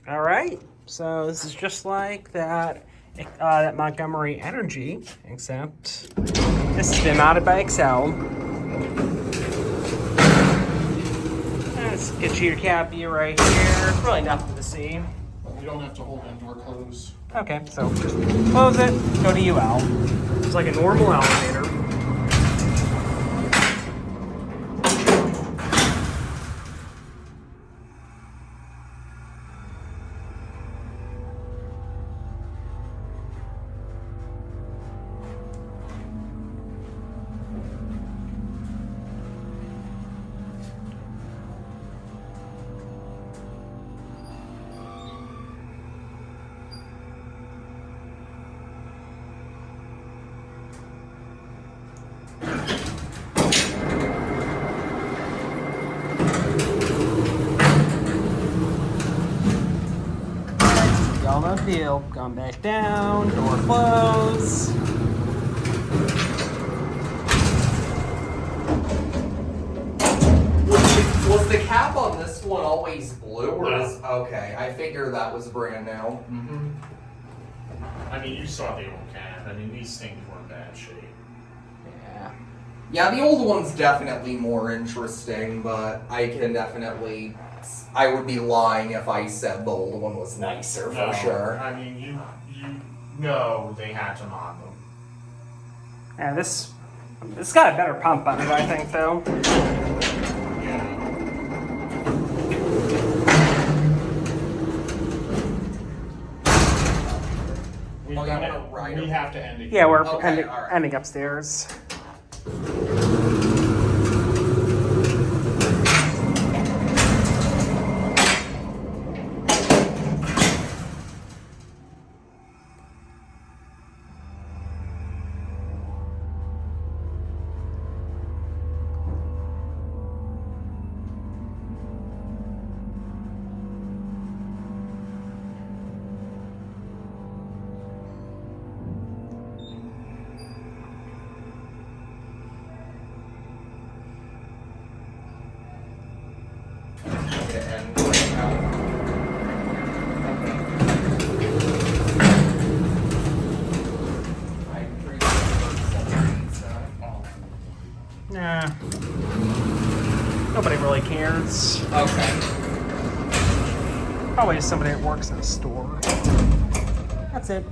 All right, so this is just like that Montgomery Energy, except this has been mounted by Excel. Let's get you your cap view right here. It's really nothing to see. You don't have to hold indoor close. Okay, so just close it, go to UL. It's like a normal elevator. Yellow deal. Going back down. Door close. Was the cap on this one always blue, or No. is okay? I figure that was brand new. Mm-hmm. I mean, you saw the old cap. I mean, these things were in bad shape. Yeah. Yeah, the old one's definitely more interesting, but I can definitely. I would be lying if I said the old one was nicer for No, sure. I mean, you know they had to mod them. Yeah, this got a better pump on it, I think, though. Yeah. Oh, yeah, we're right We over- have to end it. Yeah, we're Okay, all right. ending upstairs. To end right now. I appreciate the so. Nah. Nobody really cares. Okay. Probably just somebody that works in a store. That's it.